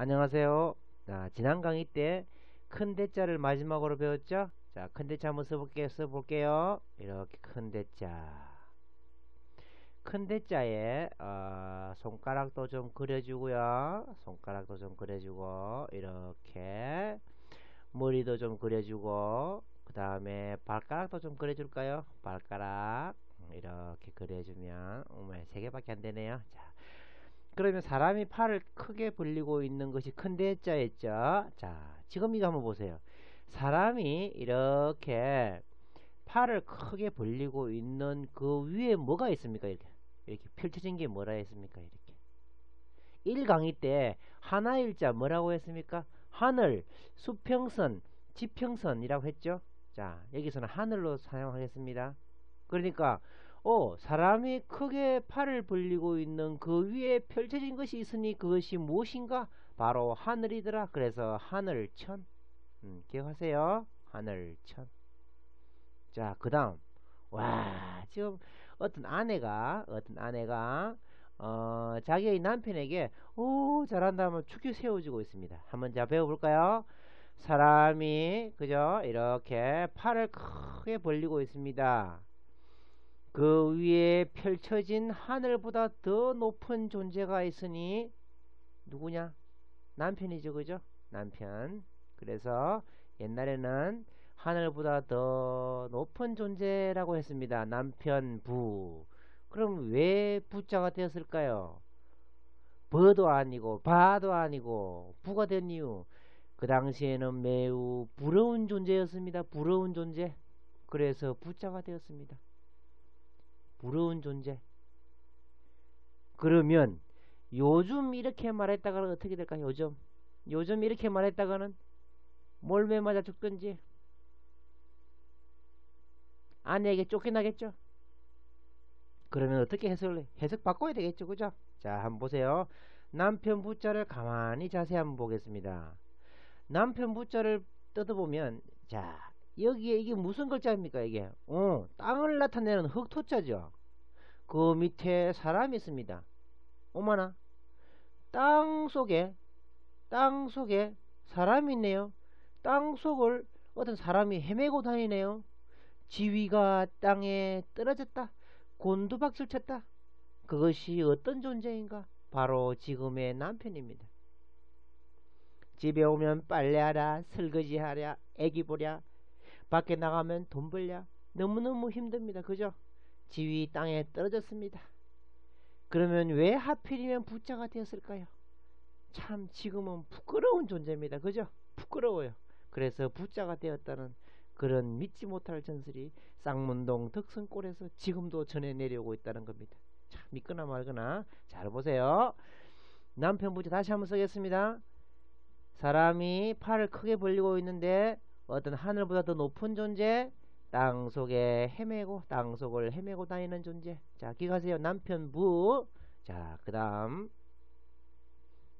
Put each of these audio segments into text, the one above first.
안녕하세요. 자, 지난 강의 때 큰 대자를 마지막으로 배웠죠? 자, 큰 대자 한번 써볼게요. 이렇게 큰 대자. 큰 대자에 손가락도 좀 그려주고요. 손가락도 좀 그려주고 이렇게 머리도 좀 그려주고 그 다음에 발가락도 좀 그려줄까요? 발가락 이렇게 그려주면 세 개밖에 안 되네요. 자, 그러면 사람이 팔을 크게 벌리고 있는 것이 큰 대자였죠. 자, 지금 이거 한번 보세요. 사람이 이렇게 팔을 크게 벌리고 있는 그 위에 뭐가 있습니까? 이렇게 펼쳐진 게 뭐라 했습니까? 이렇게 1강의 때 하나일자 뭐라고 했습니까? 하늘, 수평선, 지평선이라고 했죠. 자, 여기서는 하늘로 사용하겠습니다. 그러니까 사람이 크게 팔을 벌리고 있는 그 위에 펼쳐진 것이 있으니 그것이 무엇인가? 바로 하늘이더라. 그래서 하늘천. 기억하세요? 하늘천. 자, 그 다음. 와, 지금 어떤 아내가 자기의 남편에게 잘한다 하면 축이 세워주고 있습니다. 한번 자 배워볼까요? 사람이 그죠? 이렇게 팔을 크게 벌리고 있습니다. 그 위에 펼쳐진 하늘보다 더 높은 존재가 있으니 누구냐? 남편이죠, 그죠? 남편. 그래서 옛날에는 하늘보다 더 높은 존재라고 했습니다. 남편부. 그럼 왜 부자가 되었을까요? 버도 아니고 바도 아니고 부가 된 이유. 그 당시에는 매우 부러운 존재였습니다. 부러운 존재. 그래서 부자가 되었습니다. 부러운 존재. 그러면 요즘 이렇게 말했다가는 어떻게 될까요? 요즘 이렇게 말했다가는 몰매 맞아 죽든지 아내에게 쫓겨나겠죠? 그러면 어떻게 해석 바꿔야 되겠죠? 그죠? 자, 한번 보세요. 남편 부자를 가만히 자세히 한번 보겠습니다. 남편 부자를 뜯어보면, 자, 여기에 이게 무슨 글자입니까? 이게 땅을 나타내는 흑토자죠. 그 밑에 사람이 있습니다. 어머나, 땅 속에 사람이 있네요. 땅 속을 어떤 사람이 헤매고 다니네요. 지위가 땅에 떨어졌다. 곤두박질 쳤다. 그것이 어떤 존재인가? 바로 지금의 남편입니다. 집에 오면 빨래하랴, 설거지하랴, 애기 보랴, 밖에 나가면 돈 벌랴. 너무너무 힘듭니다. 그죠? 지위 땅에 떨어졌습니다. 그러면 왜 하필이면 부자가 되었을까요? 참 지금은 부끄러운 존재입니다. 그죠? 부끄러워요. 그래서 부자가 되었다는 그런 믿지 못할 전설이 쌍문동 덕선골에서 지금도 전해 내려오고 있다는 겁니다. 자, 믿거나 말거나. 잘 보세요. 남편 부자 다시 한번 쓰겠습니다. 사람이 팔을 크게 벌리고 있는데 어떤 하늘보다 더 높은 존재, 땅속을 헤매고 다니는 존재. 자, 기억하세요. 남편부. 자, 그 다음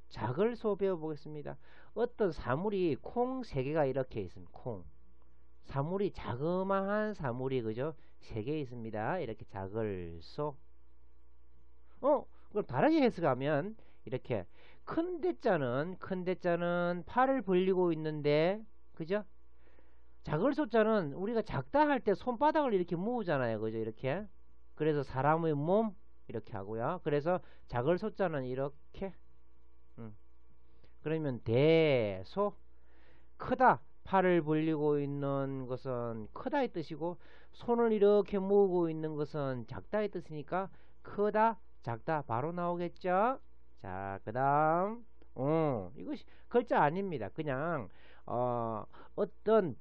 작을소 배워보겠습니다. 어떤 사물이 콩 3개가 이렇게 있습니다. 콩. 사물이 자그마한 사물이 그죠? 3개 있습니다. 이렇게 작을소. 그럼 다르게 해석하면 이렇게 큰 대자는 팔을 벌리고 있는데 그죠? 작을소자는 우리가 작다 할 때 손바닥을 이렇게 모으잖아요. 그죠? 이렇게. 그래서 사람의 몸 이렇게 하고요. 그래서 작을소자는 이렇게 그러면 대소 크다 팔을 벌리고 있는 것은 크다의 뜻이고 손을 이렇게 모으고 있는 것은 작다의 뜻이니까 크다 작다 바로 나오겠죠. 자, 그 다음 이것이 글자 아닙니다. 그냥 어떤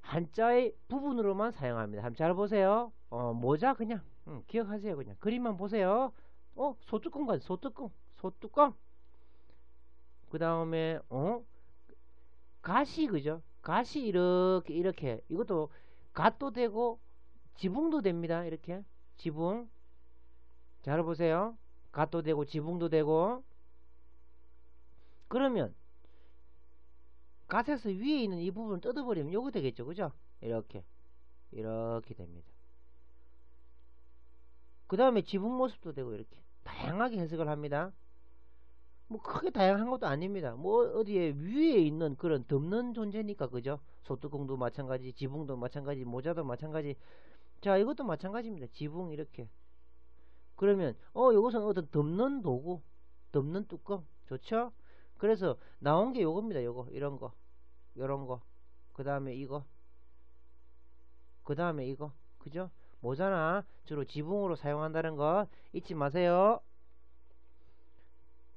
한자의 부분으로만 사용합니다. 한번 잘 보세요. 모자 그냥 기억하세요. 그냥 그림만 보세요. 소뚜껑 가지 소뚜껑. 그 다음에 가시 그죠? 가시 이렇게 이것도 갓도 되고 지붕도 됩니다. 이렇게 지붕. 잘 보세요. 갓도 되고 지붕도 되고. 그러면 갓에서 위에 있는 이 부분을 뜯어버리면 요거 되겠죠. 그죠? 이렇게 됩니다. 그 다음에 지붕 모습도 되고 이렇게 다양하게 해석을 합니다. 뭐 크게 다양한 것도 아닙니다. 뭐 어디에 위에 있는 그런 덮는 존재니까 그죠? 소뚜껑도 마찬가지, 지붕도 마찬가지, 모자도 마찬가지. 자, 이것도 마찬가지입니다. 지붕 이렇게. 그러면 요것은 어떤 덮는 도구, 덮는 뚜껑. 좋죠? 그래서 나온 게 요겁니다. 요거 이런 거, 요런 거. 그 다음에 이거, 그 다음에 이거. 그죠? 모자나 주로 지붕으로 사용한다는 거 잊지 마세요.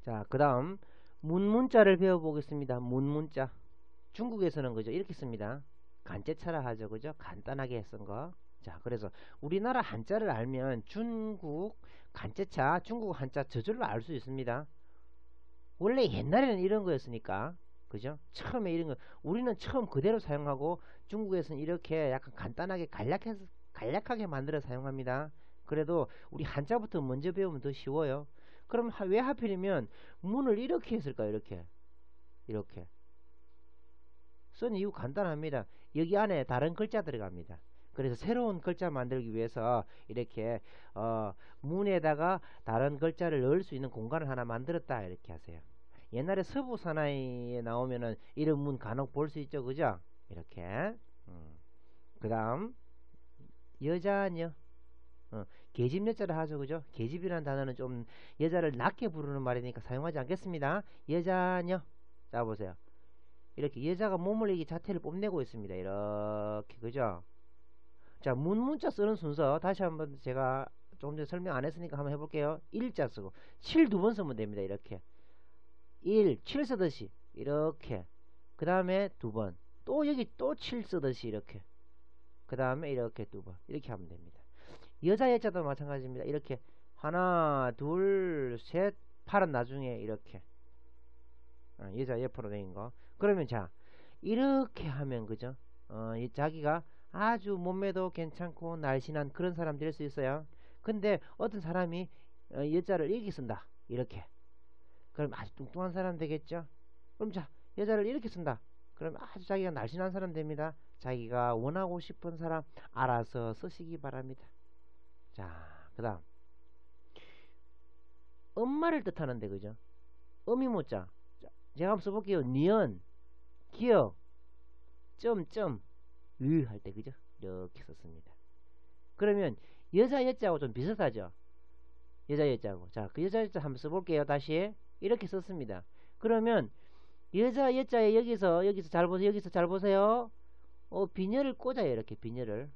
자, 그 다음 문문자를 배워보겠습니다. 문문자. 중국에서는 그죠? 이렇게 씁니다. 간제차라 하죠. 그죠? 간단하게 쓴 거. 자, 그래서 우리나라 한자를 알면 중국 간제차, 중국 한자 저절로 알 수 있습니다. 원래 옛날에는 이런 거였으니까. 그죠? 처음에 이런 거 우리는 처음 그대로 사용하고 중국에서는 이렇게 약간 간단하게 간략하게 만들어 사용합니다. 그래도 우리 한자부터 먼저 배우면 더 쉬워요. 그럼 왜 하필이면 문을 이렇게 했을까요? 이렇게 쓴 이유 간단합니다. 여기 안에 다른 글자 들어갑니다. 그래서 새로운 글자 만들기 위해서 이렇게 문에다가 다른 글자를 넣을 수 있는 공간을 하나 만들었다 이렇게 하세요. 옛날에 서부 사나이에 나오면은 이런 문 간혹 볼 수 있죠, 그죠? 이렇게. 그 다음 여자녀. 계집 여자를 하죠, 그죠? 계집이라는 단어는 좀 여자를 낮게 부르는 말이니까 사용하지 않겠습니다. 여자녀. 자, 보세요. 이렇게 여자가 몸을 이게 자태를 뽐내고 있습니다. 이렇게, 그죠? 자, 문자 쓰는 순서 다시 한번 제가 조금 전에 설명 안 했으니까 한번 해볼게요. 일자 쓰고 7 두 번 쓰면 됩니다. 이렇게 7 쓰듯이 이렇게, 그 다음에 두 번, 또 여기 또 7 쓰듯이 이렇게, 그 다음에 이렇게 두 번, 이렇게 하면 됩니다. 여자 여자도 마찬가지입니다. 이렇게 하나 둘 셋, 팔은 나중에 이렇게 여자 옆으로 된 거. 그러면 자, 이렇게 하면 그죠? 자기가 아주 몸매도 괜찮고 날씬한 그런 사람 될 수 있어요. 근데 어떤 사람이 여자를 이렇게 쓴다. 이렇게. 그럼 아주 뚱뚱한 사람 되겠죠? 그럼 자, 여자를 이렇게 쓴다. 그럼 아주 자기가 날씬한 사람 됩니다. 자기가 원하고 싶은 사람 알아서 쓰시기 바랍니다. 자, 그 다음 엄마를 뜻하는데 그죠? 어미모자. 제가 한번 써볼게요. 니은, 기역, 점점, 할 때 그죠? 이렇게 썼습니다. 그러면 여자 여자하고 좀 비슷하죠? 여자 여자하고. 자, 그 여자 여자 한번 써볼게요. 다시 이렇게 썼습니다. 그러면 여자 여자에 여기서 잘 보세요. 여기서 잘 보세요. 비녀를 꽂아요. 이렇게 비녀를.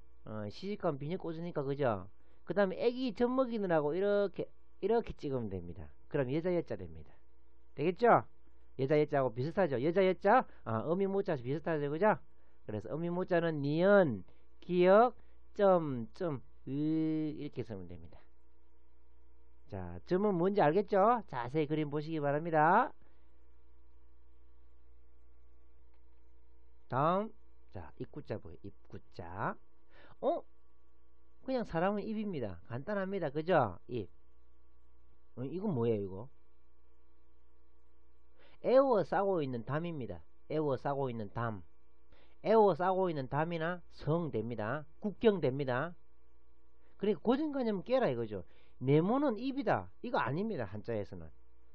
시집가면 비녀 꽂으니까 그죠? 그 다음에 애기 젖 먹이느라고 이렇게 찍으면 됩니다. 그럼 여자 여자 됩니다. 되겠죠? 여자 여자하고 비슷하죠? 여자 여자, 어미 모자 비슷하죠? 그죠? 그래서 어미 모자는 니은, 기역, 점, 이렇게 쓰면 됩니다. 자, 점은 뭔지 알겠죠? 자세히 그림 보시기 바랍니다. 다음, 자, 입구자 보여요. 입구자. 그냥 사람은 입입니다. 간단합니다. 그죠? 입. 이건 뭐예요, 이거? 에워싸고 있는 담입니다. 에워싸고 있는 담. 에워싸고 있는 담이나 성 됩니다. 국경 됩니다. 그러니까 고정관념 깨라 이거죠. 네모는 입이다. 이거 아닙니다. 한자에서는.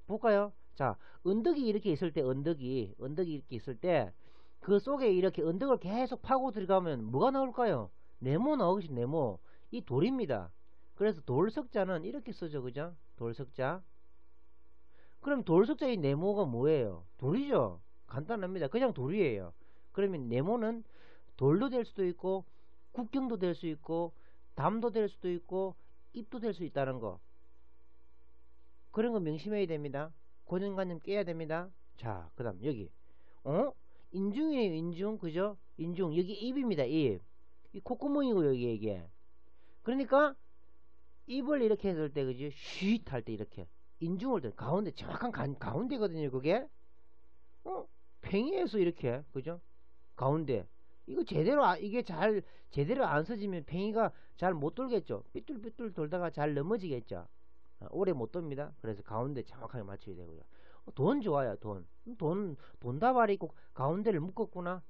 볼까요? 자, 언덕이 이렇게 있을 때, 언덕이 이렇게 있을 때, 그 속에 이렇게 언덕을 계속 파고 들어가면 뭐가 나올까요? 네모 나오겠지, 네모. 이 돌입니다. 그래서 돌석자는 이렇게 쓰죠, 그죠? 돌석자. 그럼 돌석자의 네모가 뭐예요? 돌이죠. 간단합니다. 그냥 돌이에요. 그러면 네모는 돌도 될 수도 있고 국경도 될 수 있고 담도 될 수도 있고 입도 될 수 있다는 거. 그런 거 명심해야 됩니다. 고정관념 깨야 됩니다. 자, 그 다음 여기 인중이에요. 인중. 그죠? 인중. 여기 입입니다. 입. 이 콧구멍이고 여기 이게. 그러니까 입을 이렇게 했을 때 그죠? 쉿 할 때 이렇게 인중을 들 가운데, 정확한 가운데거든요. 그게 팽이에서 이렇게, 그죠? 가운데. 이거 이게 제대로 안 써지면 팽이가 잘 못 돌겠죠. 삐뚤삐뚤 돌다가 잘 넘어지겠죠. 오래 못 돕니다. 그래서 가운데 정확하게 맞춰야 되고요. 돈 좋아요. 돈 다발이 있고 가운데를 묶었구나.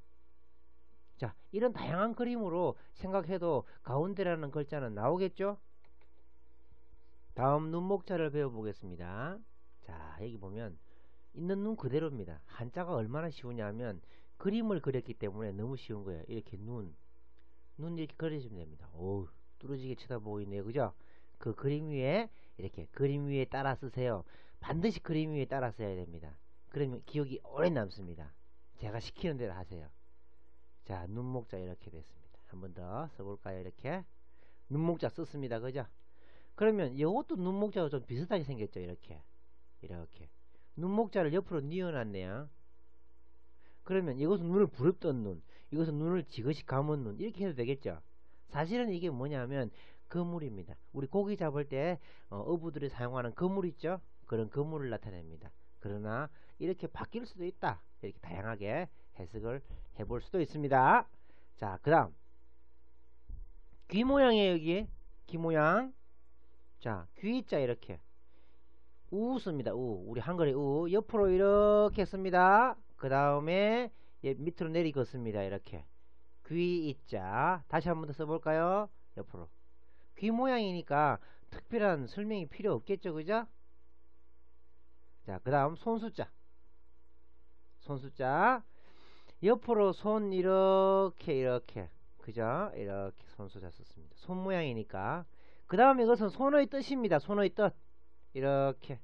자, 이런 다양한 그림으로 생각해도 가운데라는 글자는 나오겠죠. 다음 눈목자를 배워보겠습니다. 자, 여기 보면 있는 눈 그대로입니다. 한자가 얼마나 쉬우냐면 그림을 그렸기 때문에 너무 쉬운 거예요. 이렇게 눈 이렇게 그려주면 됩니다. 오우, 뚫어지게 쳐다보고 있네요. 그죠? 그 그림 위에 이렇게 그림 위에 따라 쓰세요. 반드시 그림 위에 따라 써야 됩니다. 그러면 기억이 오래 남습니다. 제가 시키는 대로 하세요. 자, 눈목자 이렇게 됐습니다. 한 번 더 써볼까요? 이렇게 눈목자 썼습니다. 그죠? 그러면 이것도 눈목자가 좀 비슷하게 생겼죠. 이렇게 눈목자를 옆으로 뉘어놨네요. 그러면 이것은 눈을 부릅뜬 눈, 이것은 눈을 지그시 감은 눈, 이렇게 해도 되겠죠. 사실은 이게 뭐냐면 거물입니다. 우리 고기 잡을 때 어부들이 사용하는 거물 있죠. 그런 거물을 나타냅니다. 그러나 이렇게 바뀔 수도 있다. 이렇게 다양하게 해석을 해볼 수도 있습니다. 자, 그 다음 귀 모양이에요. 여기 귀 모양. 자, 귀자 이렇게 우 씁니다. 우. 우리 한글에 우. 옆으로 이렇게 씁니다. 그 다음에 밑으로 내리겠습니다. 이렇게 귀 있자. 다시 한 번 더 써볼까요? 옆으로. 귀 모양이니까 특별한 설명이 필요 없겠죠. 그죠? 자, 그 다음 손수자. 손수자. 옆으로 손 이렇게 그죠? 이렇게 손수자 썼습니다. 손 모양이니까. 그 다음 이것은 손의 뜻입니다. 손의 뜻. 이렇게.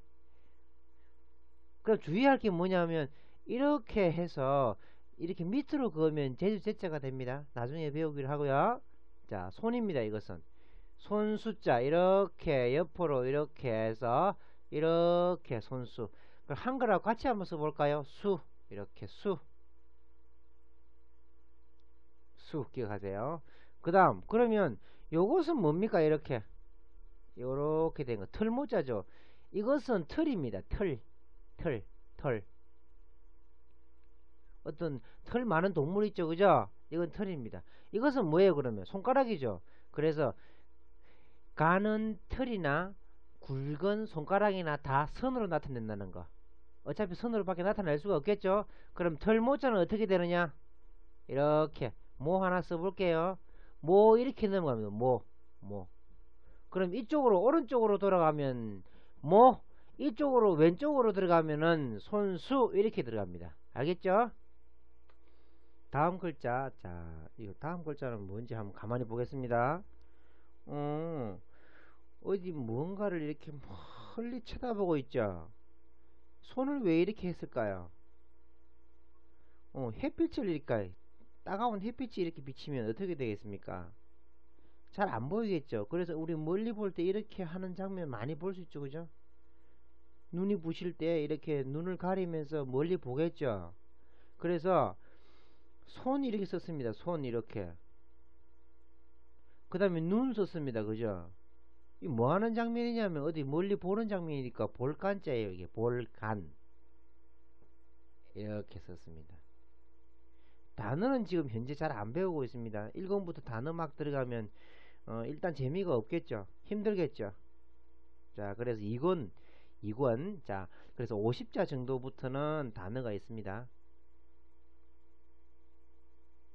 그럼 주의할 게 뭐냐면 이렇게 해서 이렇게 밑으로 그으면 제주 제자가 됩니다. 나중에 배우기로 하고요. 자, 손입니다. 이것은 손 숫자 이렇게 옆으로 이렇게 해서 이렇게 손수. 그럼 한글하고 같이 한번 써볼까요? 수. 이렇게 수 기억하세요. 그 다음 그러면 요것은 뭡니까? 이렇게 된 거 털모자죠. 이것은 털입니다. 털 어떤 털 많은 동물 있죠. 그죠? 이건 털입니다. 이것은 뭐예요? 그러면 손가락이죠. 그래서 가는 털이나 굵은 손가락이나 다 선으로 나타낸다는 거. 어차피 선으로밖에 나타낼 수가 없겠죠. 그럼 털모자는 어떻게 되느냐? 이렇게 모 하나 써볼게요. 모 이렇게 넘어갑니다. 모. 그럼 이쪽으로 오른쪽으로 돌아가면 모, 이쪽으로 왼쪽으로 들어가면은 손수 이렇게 들어갑니다. 알겠죠? 다음 글자. 자, 이거 다음 글자는 뭔지 한번 가만히 보겠습니다. 어디 뭔가를 이렇게 멀리 쳐다보고 있죠. 손을 왜 이렇게 했을까요? 햇빛을 이렇게 따가운 햇빛이 이렇게 비치면 어떻게 되겠습니까? 잘 안 보이겠죠. 그래서 우리 멀리 볼 때 이렇게 하는 장면 많이 볼 수 있죠. 그죠? 눈이 부실 때 이렇게 눈을 가리면서 멀리 보겠죠. 그래서 손 이렇게 썼습니다. 손 이렇게. 그 다음에 눈 썼습니다. 그죠? 이 뭐 하는 장면이냐면 어디 멀리 보는 장면이니까 볼간자예요. 이게 볼간. 이렇게 썼습니다. 단어는 지금 현재 잘 안 배우고 있습니다. 1권부터 단어 막 들어가면 일단 재미가 없겠죠. 힘들겠죠. 자, 그래서 2권 자, 그래서 50자 정도부터는 단어가 있습니다.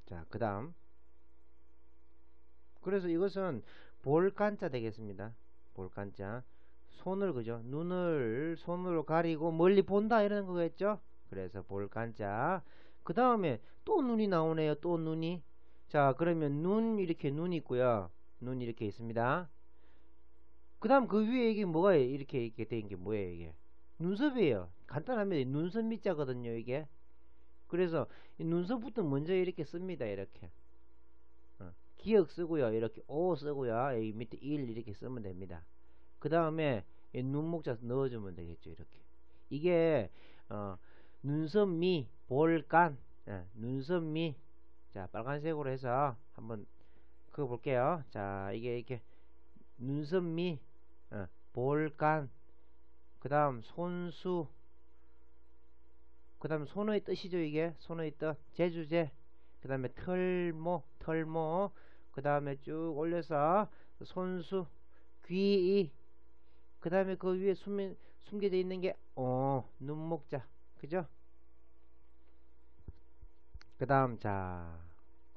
자, 그 다음 그래서 이것은 볼간자 되겠습니다. 볼간자. 손을 그죠? 눈을 손으로 가리고 멀리 본다 이러는 거겠죠? 그래서 볼간자. 그 다음에 또 눈이 나오네요. 또 눈이. 자, 그러면 눈 있고요. 눈 이렇게 있습니다. 그 다음 그 위에 이게 뭐가 이렇게 된 게 뭐예요? 이게 눈썹이에요. 간단합니다. 눈썹 밑자거든요. 이게. 그래서 이 눈썹부터 먼저 이렇게 씁니다. 이렇게. 기억 쓰고요. 이렇게 오 쓰고요. 여기 밑에 1 이렇게 쓰면 됩니다. 그 다음에 눈목자 넣어주면 되겠죠. 이렇게. 이게 눈썹 미, 볼간, 눈썹 미. 자, 빨간색으로 해서 한번 그거 볼게요. 자, 이게 눈썹 미, 볼간, 그 다음 손수, 그 다음 손의 뜻이죠. 이게 손의 뜻, 제주제, 그 다음에 털모, 그 다음에 쭉 올려서 손수, 귀이, 그 다음에 그 위에 숨겨져 있는 게 눈목자. 그죠? 그 다음 자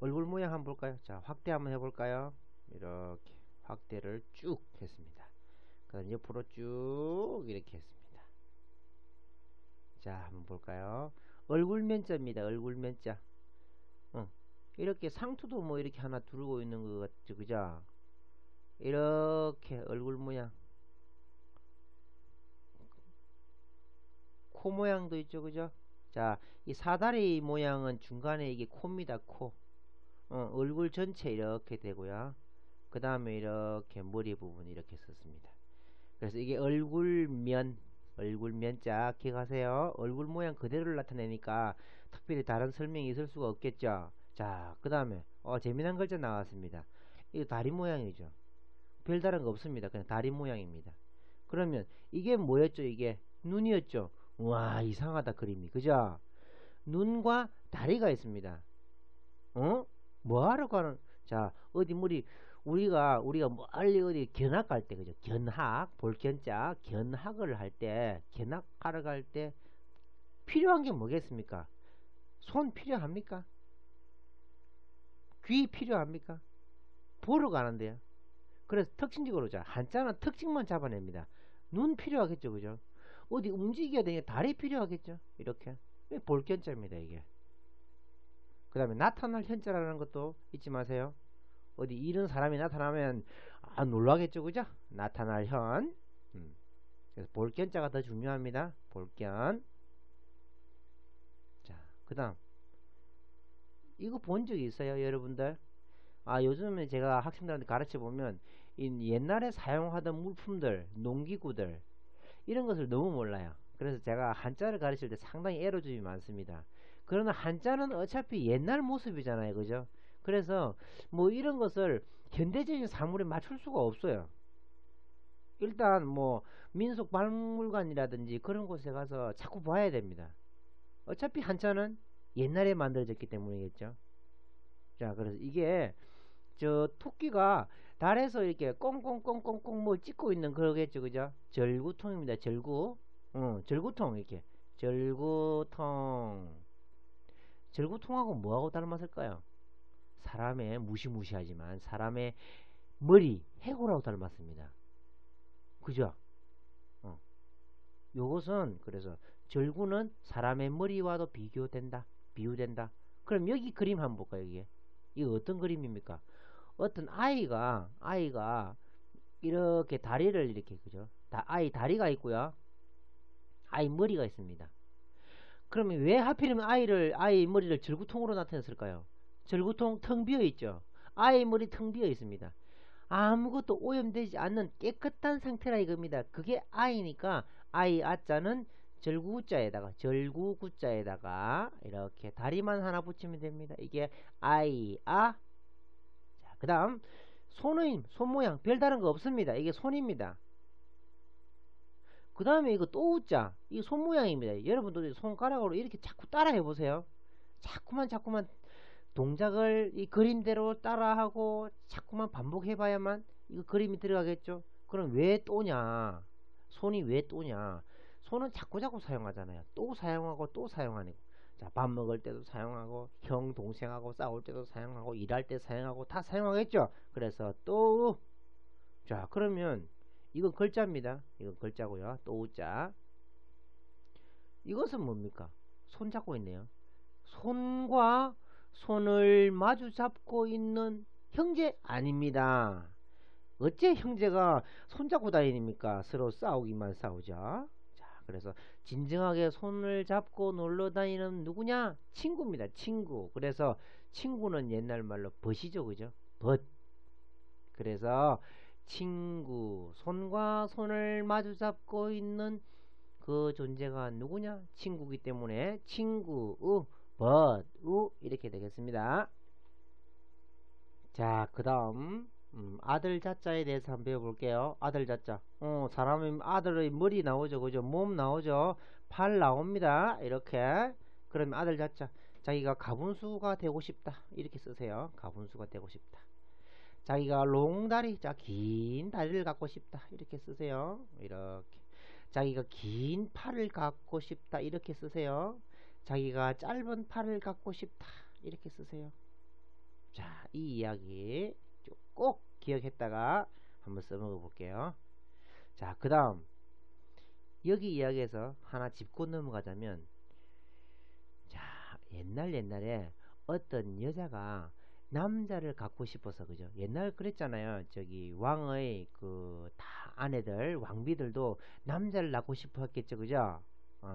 얼굴 모양 한번 볼까요? 자, 확대 한번 해볼까요? 이렇게 확대를 쭉 했습니다. 그 다음 옆으로 쭉 이렇게 했습니다. 자, 한번 볼까요? 얼굴면자입니다. 얼굴면자. 이렇게 상투도 뭐 이렇게 하나 두르고 있는 것 같죠, 그죠? 이렇게 얼굴 모양, 코 모양도 있죠, 그죠? 자, 이 사다리 모양은 중간에 이게 코입니다, 코. 얼굴 전체 이렇게 되고요. 그 다음에 이렇게 머리 부분 이렇게 썼습니다. 그래서 이게 얼굴면자 기억하세요. 얼굴 모양 그대로를 나타내니까 특별히 다른 설명이 있을 수가 없겠죠. 자, 그 다음에 재미난 글자 나왔습니다. 이거 다리 모양이죠. 별다른 거 없습니다. 그냥 다리 모양입니다. 그러면 이게 뭐였죠? 이게 눈이었죠. 와, 이상하다 그림이, 그죠? 눈과 다리가 있습니다. 뭐하러 가는? 자, 어디 우리가 멀리 어디 견학 갈 때, 그죠? 견학, 볼견자 견학을 할 때, 견학하러 갈 때 필요한 게 뭐겠습니까? 손 필요합니까? 귀 필요합니까? 보러 가는데요. 그래서 특징적으로, 자, 한자는 특징만 잡아냅니다. 눈 필요하겠죠, 그죠? 어디 움직여야 되니까 다리 필요하겠죠. 이렇게 볼견자입니다, 이게. 그 다음에 나타날 현자라는 것도 잊지 마세요. 어디 이런 사람이 나타나면 놀라겠죠, 그죠? 나타날 현. 그래서 볼견자가 더 중요합니다. 볼견. 자, 그 다음 이거 본 적이 있어요, 여러분들? 요즘에 제가 학생들한테 가르쳐 보면 옛날에 사용하던 물품들, 농기구들 이런 것을 너무 몰라요. 그래서 제가 한자를 가르칠 때 상당히 에러점이 많습니다. 그러나 한자는 어차피 옛날 모습이잖아요, 그죠? 그래서 뭐 이런 것을 현대적인 사물에 맞출 수가 없어요. 일단 뭐 민속 박물관이라든지 그런 곳에 가서 자꾸 봐야 됩니다. 어차피 한자는 옛날에 만들어졌기 때문이겠죠. 자, 그래서 이게 저 토끼가 달에서 이렇게 꽁꽁꽁꽁꽁 뭐 찍고 있는 그러겠죠, 그죠? 절구통입니다. 절구. 절구통 이렇게. 절구통. 절구통하고 뭐하고 닮았을까요? 사람의 무시무시하지만 사람의 머리, 해골하고 닮았습니다. 그죠? 요것은 그래서 절구는 사람의 머리와도 비교된다. 그럼 여기 그림 한번 볼까요? 이게 어떤 그림입니까? 어떤 아이가 이렇게 다리를 이렇게, 그죠? 아이 다리가 있고요. 아이 머리가 있습니다. 그러면 왜 하필이면 아이 머리를 절구통으로 나타냈을까요? 절구통 텅 비어 있죠. 아이 머리 텅 비어 있습니다. 아무것도 오염되지 않는 깨끗한 상태라 이겁니다. 그게 아이니까 아이 아자는 절구구자에다가 이렇게 다리만 하나 붙이면 됩니다. 이게 아이 아. 자, 그다음 손 모양 별다른 거 없습니다. 이게 손입니다. 그 다음에 이거 또 우자, 이 손 모양입니다. 여러분도 손가락으로 이렇게 자꾸 따라 해보세요. 자꾸만 동작을 이 그림대로 따라하고 자꾸만 반복해봐야만 이거 그림이 들어가겠죠. 그럼 왜 또냐? 손이 왜 또냐? 손은 자꾸 사용하잖아요. 또 사용하고 또 사용하고. 자, 밥 먹을 때도 사용하고, 형 동생하고 싸울 때도 사용하고, 일할 때 사용하고 다 사용하겠죠. 그래서 또. 자, 그러면 이건 글자입니다. 이건 글자고요. 또 우자. 이것은 뭡니까? 손 잡고 있네요. 손과 손을 마주 잡고 있는 형제 아닙니다. 어째 형제가 손잡고 다닙니까? 서로 싸우기만 싸우죠. 자, 그래서 진정하게 손을 잡고 놀러 다니는 누구냐? 친구입니다. 친구. 그래서 친구는 옛날 말로 벗이죠, 그죠? 벗. 그래서 친구, 손과 손을 마주 잡고 있는 그 존재가 누구냐? 친구기 때문에 친구, 이렇게 되겠습니다. 자, 그 다음 아들 자자에 대해서 한번 배워볼게요. 아들 자자. 사람의 아들의 머리 나오죠, 그죠? 몸 나오죠? 팔 나옵니다. 이렇게. 그러면 아들 자자. 자기가 가분수가 되고 싶다. 이렇게 쓰세요. 가분수가 되고 싶다. 자기가 롱다리, 긴 다리를 갖고 싶다. 이렇게 쓰세요. 이렇게. 자기가 긴 팔을 갖고 싶다. 이렇게 쓰세요. 자기가 짧은 팔을 갖고 싶다. 이렇게 쓰세요. 자, 이 이야기 꼭 기억했다가 한번 써먹어 볼게요. 자, 그 다음 여기 이야기에서 하나 짚고 넘어가자면, 자, 옛날에 어떤 여자가 남자를 갖고 싶어서, 그죠? 옛날 그랬잖아요. 저기 왕의 그 다 아내들, 왕비들도 남자를 낳고 싶어 했겠죠, 그죠?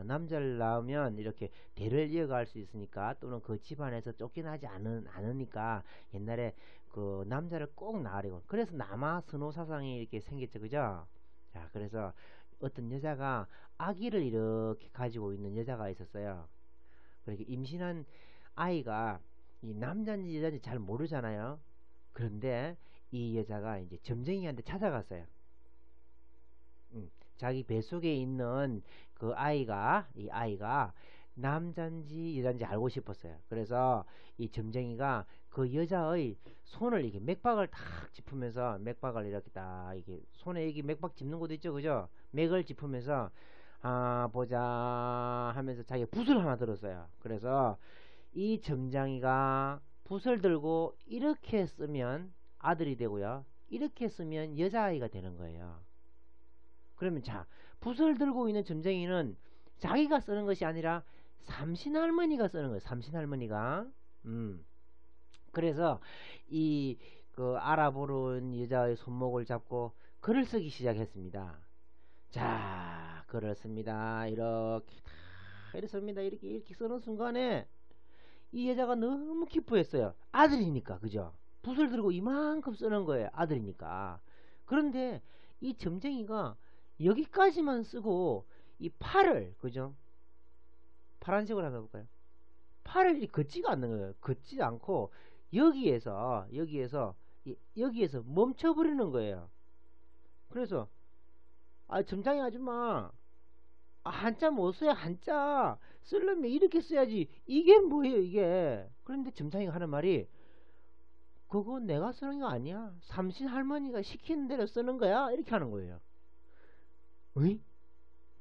남자를 낳으면 이렇게 대를 이어갈 수 있으니까, 또는 그 집안에서 쫓겨나지 않으니까 옛날에 그 남자를 꼭 낳으려고. 그래서 남아 선호 사상이 이렇게 생겼죠, 그죠? 자, 그래서 어떤 여자가 아기를 이렇게 가지고 있는 여자가 있었어요. 그렇게 임신한 아이가 이 남자인지 여자인지 잘 모르잖아요. 그런데 이 여자가 이제 점쟁이한테 찾아갔어요. 자기 뱃속에 있는 그 아이가, 이 아이가 남자인지 여자인지 알고 싶었어요. 그래서 이 점쟁이가 그 여자의 손을 이렇게 맥박을 탁 짚으면서, 맥박을 이렇게 딱 이게 손에 이게 맥박 짚는 것도 있죠, 그죠? 맥을 짚으면서 아 보자 하면서 자기가 붓을 하나 들었어요. 그래서 이 점장이가 붓을 들고 이렇게 쓰면 아들이 되고요, 이렇게 쓰면 여자아이가 되는 거예요. 그러면 자, 붓을 들고 있는 점쟁이는 자기가 쓰는 것이 아니라 삼신할머니가 쓰는 거예요. 삼신할머니가. 그래서 이 그 알아보는 여자의 손목을 잡고 글을 쓰기 시작했습니다. 자, 글을 씁니다. 이렇게 다 이렇게 씁니다. 이렇게 쓰는 순간에 이 여자가 너무 기뻐했어요. 아들이니까, 그죠? 붓을 들고 이만큼 쓰는 거예요. 아들이니까. 그런데 이 점쟁이가 여기까지만 쓰고 이 팔을, 그죠? 파란색으로 한번 해볼까요? 팔을 이렇게 걷지가 않는 거예요. 걷지 않고 여기에서 멈춰버리는 거예요. 그래서 점장이 아줌마, 한자 못 써야 한자 쓰려면 이렇게 써야지, 이게 뭐예요 이게. 그런데 점장이가 하는 말이, 그거 내가 쓰는 거 아니야, 삼신 할머니가 시키는 대로 쓰는 거야, 이렇게 하는 거예요. 의?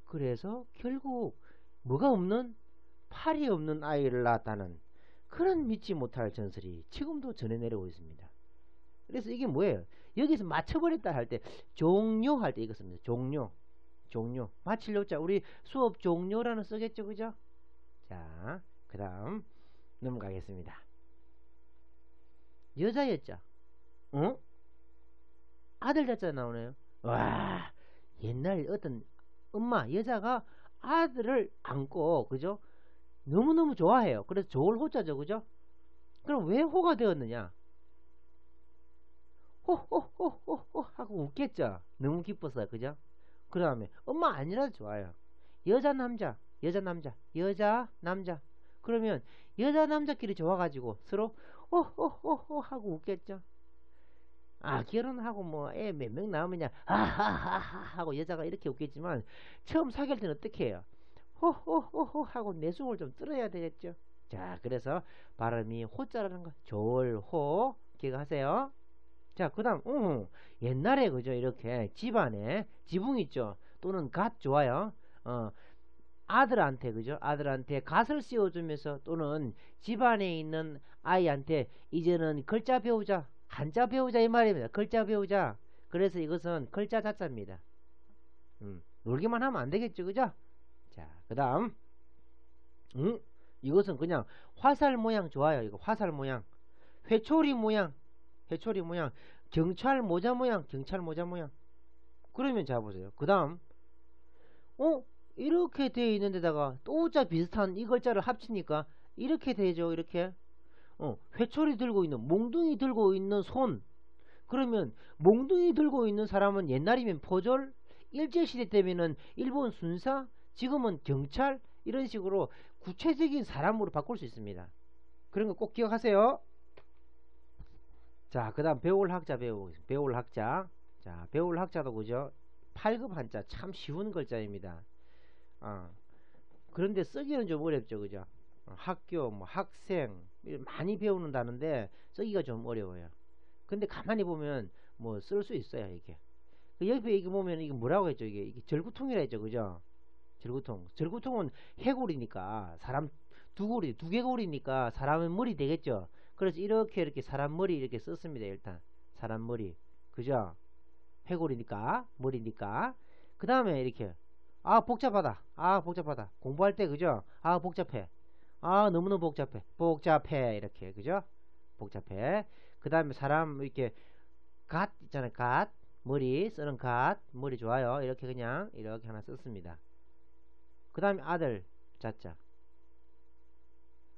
그래서 결국 뭐가 없는, 팔이 없는 아이를 낳았다는 그런 믿지 못할 전설이 지금도 전해 내려오고 있습니다. 그래서 이게 뭐예요? 여기서 맞춰버렸다 할 때, 종료할 때 이거 씁니다. 종료. 마치려고. 자, 우리 수업 종료라는 쓰겠죠, 그죠? 자, 그 다음 넘어가겠습니다. 여자였죠? 어? 아들 자자 나오네요. 와, 옛날 어떤 엄마, 여자가 아들을 안고, 그죠? 너무너무 좋아해요. 그래서 좋을 호자죠, 그죠? 그럼 왜 호가 되었느냐? 호호호호호 하고 웃겠죠? 너무 기뻐서, 그죠? 그 다음에 엄마 아니라도 좋아요. 여자 남자, 여자 남자, 여자 남자. 그러면 여자 남자끼리 좋아가지고 서로 호호호호 하고 웃겠죠? 결혼하고 뭐 애 몇 명 나오면 하하하하 하고 여자가 이렇게 웃겠지만, 처음 사귈 때는 어떻게 해요? 호호호호 하고 내숭을 좀 들어야 되겠죠? 자, 그래서 발음이 호자라는 거, 졸호 기억하세요. 자, 그 다음 옛날에, 그죠, 이렇게 집안에 지붕 있죠, 또는 갓 좋아요. 아들한테, 그죠, 아들한테 갓을 씌워주면서, 또는 집안에 있는 아이한테 이제는 글자 배우자, 한자 배우자, 이 말입니다. 글자 배우자. 그래서 이것은 글자 자자입니다. 놀기만 하면 안 되겠죠, 그죠? 자, 그 다음 이것은 그냥 화살 모양 좋아요. 이거 화살 모양, 회초리 모양, 회초리 모양, 경찰 모자 모양, 경찰 모자 모양. 그러면 자 보세요. 그 다음 이렇게 되어 있는 데다가 또자 비슷한 이 글자를 합치니까 이렇게 되죠. 이렇게 회초리 들고 있는, 몽둥이 들고 있는 손. 그러면 몽둥이 들고 있는 사람은 옛날이면 포졸, 일제시대 때면은 일본 순사, 지금은 경찰, 이런 식으로 구체적인 사람으로 바꿀 수 있습니다. 그런 거 꼭 기억하세요. 자, 그 다음 배울 학자 배워보겠습니다. 배울 학자. 자, 배울 학자도, 그죠? 8급 한자 참 쉬운 글자입니다. 그런데 쓰기는 좀 어렵죠, 그죠? 학교, 뭐 학생 많이 배우는다는데 쓰기가 좀 어려워요. 근데 가만히 보면 뭐 쓸 수 있어요, 이게. 그 옆에 이게 보면 이게 뭐라고 했죠? 이게 절구통이라 했죠, 그죠? 절구통. 절구통은 해골이니까, 사람 두 개골이니까 사람의 머리 되겠죠. 그래서 이렇게 사람 머리 이렇게 썼습니다. 일단 사람 머리, 그죠? 해골이니까 머리니까. 그 다음에 이렇게 아, 복잡하다. 아, 복잡하다. 공부할 때, 그죠? 아, 복잡해. 아, 너무너무 복잡해. 복잡해. 이렇게, 그죠? 복잡해. 그 다음에 사람, 이렇게, 갓 있잖아요. 갓. 머리 쓰는 갓. 머리 좋아요. 이렇게 그냥, 이렇게 하나 썼습니다. 그 다음에 아들, 자자.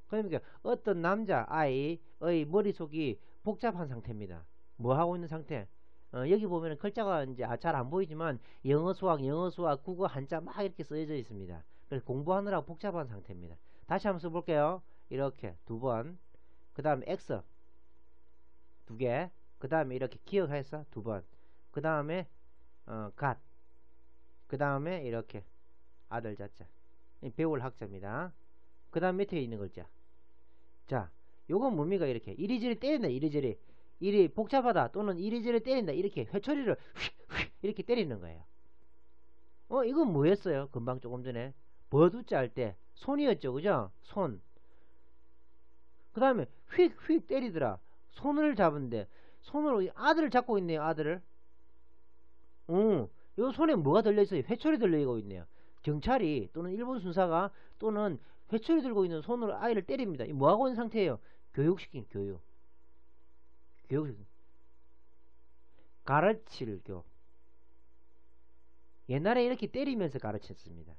그러니까 어떤 남자 아이의 머릿속이 복잡한 상태입니다. 뭐 하고 있는 상태? 여기 보면 글자가 이제 잘 안 보이지만 영어 수학, 국어 한자 막 이렇게 쓰여져 있습니다. 그래서 공부하느라 복잡한 상태입니다. 다시 한번 써볼게요. 이렇게 두 번. 그 다음에 X 두 개. 그 다음에 이렇게 기억해서 두 번. 그 다음에 갓. 그 다음에 이렇게 아들 자자. 배울 학자입니다. 그 다음 밑에 있는 글자. 자, 요건 뭡니까? 이렇게 이리저리 때린다. 이리저리 이리 복잡하다 또는 이리저리 때린다. 이렇게 회초리를 휙휙 이렇게 때리는 거예요. 이건 뭐였어요? 금방 조금 전에 버두자 할 때 손이었죠, 그죠? 손. 그 다음에 휙휙 때리더라. 손을 잡은데 손으로 아들을 잡고 있네요. 아들을. 요 손에 뭐가 들려있어요? 회초리 들려있고 있네요. 경찰이 또는 일본 순사가 또는 회초리 들고 있는 손으로 아이를 때립니다. 뭐하고 있는 상태예요? 교육시킨 교육. 교육시킨. 가르칠 교. 옛날에 이렇게 때리면서 가르쳤습니다.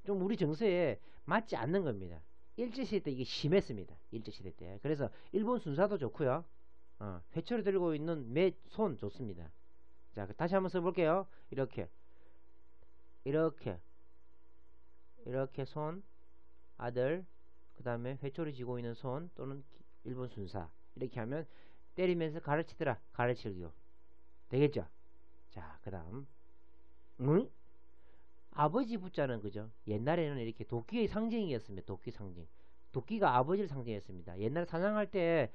좀 우리 정서에 맞지 않는 겁니다. 일제시대 때 이게 심했습니다. 일제시대 때. 그래서 일본 순사도 좋고요. 회초리 들고 있는 손 좋습니다. 자, 다시 한번 써볼게요. 이렇게 이렇게 손 아들 그 다음에 회초리 쥐고 있는 손 또는 일본 순사 이렇게 하면 때리면서 가르치더라. 가르치기요. 되겠죠? 자, 그 다음 아버지 붙자는 그죠? 옛날에는 이렇게 도끼의 상징이었습니다. 도끼 상징. 도끼가 아버지를 상징했습니다. 옛날 사냥할 때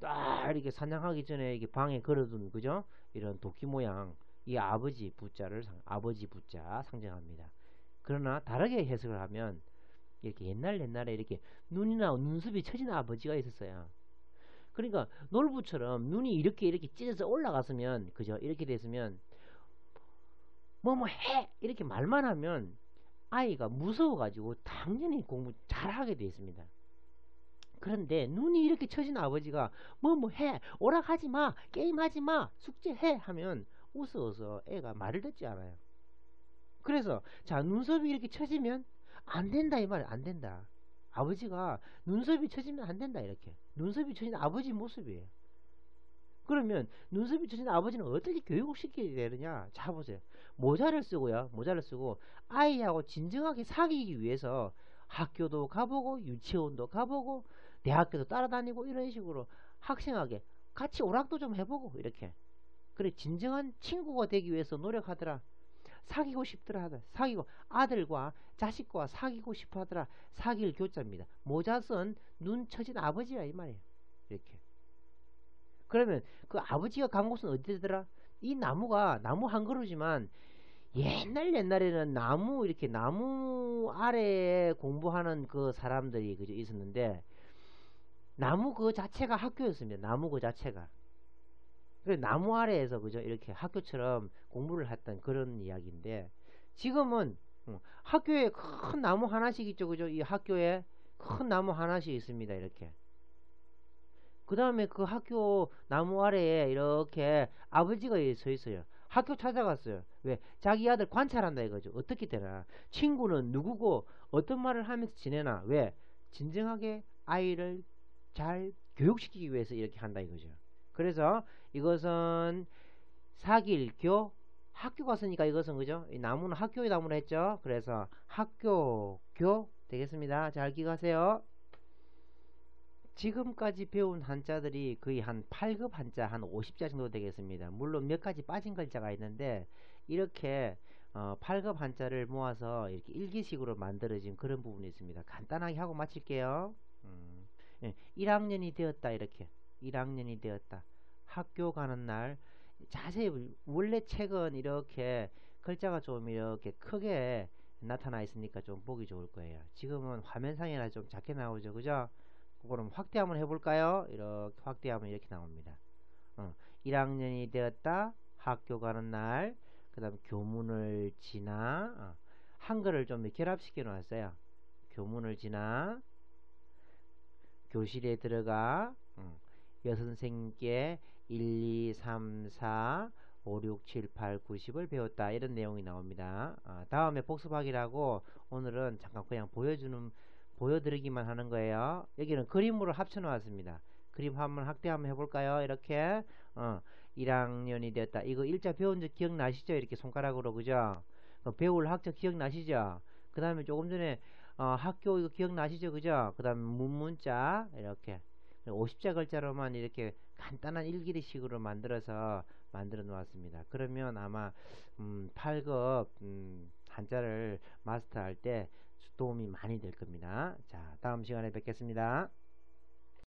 딱 이렇게 사냥하기 전에 이렇게 방에 걸어둔 그죠? 이런 도끼 모양 이 아버지 붙자를 아버지 붙자 상징합니다. 그러나 다르게 해석을 하면 이렇게 옛날에 이렇게 눈이나 눈썹이 처진 아버지가 있었어요. 그러니까 놀부처럼 눈이 이렇게 찢어서 올라갔으면 그죠? 이렇게 됐으면 뭐 해 이렇게 말만 하면 아이가 무서워가지고 당연히 공부 잘하게 돼 있습니다. 그런데 눈이 이렇게 처진 아버지가 뭐 해 오락하지마 게임하지마 숙제해 하면 웃어서 애가 말을 듣지 않아요. 그래서 자 눈썹이 이렇게 처지면 안 된다 이 말 안 된다. 아버지가 눈썹이 처지면 안 된다 이렇게. 눈썹이 처진 아버지 모습이에요. 그러면 눈썹이 처진 아버지는 어떻게 교육을 시켜야 되느냐? 자 보세요. 모자를 쓰고요. 모자를 쓰고 아이하고 진정하게 사귀기 위해서 학교도 가보고 유치원도 가보고 대학교도 따라다니고 이런 식으로 학생하게 같이 오락도 좀 해보고 이렇게. 그래 진정한 친구가 되기 위해서 노력하더라. 사귀고 싶더라 하더라. 사귀고 아들과 자식과 사귀고 싶어 하더라. 사귈 교자입니다. 모자 쓴 눈 처진 아버지야 이 말이에요. 이렇게. 그러면 그 아버지가 간 곳은 어디더라? 이 나무가 나무 한 그루지만 옛날에는 나무 이렇게 나무 아래에 공부하는 그 사람들이 그저 있었는데 나무 그 자체가 학교였습니다. 나무 그 자체가. 그래서 나무 아래에서 그죠 이렇게 학교처럼 공부를 했던 그런 이야기인데 지금은 학교에 큰 나무 하나씩 있죠 그죠 이 학교에 큰 나무 하나씩 있습니다 이렇게. 그 다음에 그 학교 나무 아래에 이렇게 아버지가 서 있어요. 학교 찾아갔어요. 왜? 자기 아들 관찰한다 이거죠. 어떻게 되나? 친구는 누구고 어떤 말을 하면서 지내나? 왜? 진정하게 아이를 잘 교육시키기 위해서 이렇게 한다 이거죠. 그래서 이것은 사길교 학교 갔으니까 이것은 그죠? 이 나무는 학교의 나무로 했죠. 그래서 학교교 되겠습니다. 잘 기억하세요. 지금까지 배운 한자들이 거의 한 8급 한자 한 50자 정도 되겠습니다. 물론 몇 가지 빠진 글자가 있는데 이렇게 8급 한자를 모아서 이렇게 일기식으로 만들어진 그런 부분이 있습니다. 간단하게 하고 마칠게요. 1학년이 되었다 이렇게 1학년이 되었다. 학교 가는 날 자세히 원래 책은 이렇게 글자가 좀 이렇게 크게 나타나 있으니까 좀 보기 좋을 거예요. 지금은 화면상이라 좀 작게 나오죠. 그죠? 그럼 확대 한번 해볼까요? 이렇게 확대하면 이렇게 나옵니다. 1학년이 되었다. 학교 가는 날. 그 그 다음 교문을 지나, 한글을 좀 결합시켜 놓았어요. 교문을 지나, 교실에 들어가, 여선생님께 1, 2, 3, 4, 5, 6, 7, 8, 9, 10을 배웠다. 이런 내용이 나옵니다. 다음에 복습하기라고 오늘은 잠깐 그냥 보여드리기만 하는 거예요. 여기는 그림으로 합쳐 놓았습니다. 그림 한번 확대 한번 해볼까요? 이렇게, 1학년이 됐다. 이거 일자 배운 적 기억나시죠? 이렇게 손가락으로, 그죠? 배울 학적 기억나시죠? 그 다음에 조금 전에 학교 이거 기억나시죠? 그죠? 그 다음에 문자 이렇게 50자 글자로만 이렇게 간단한 일기리식으로 만들어 놓았습니다. 그러면 아마 8급 한자를 마스터할 때 도움이 많이 될 겁니다. 자, 다음 시간에 뵙겠습니다.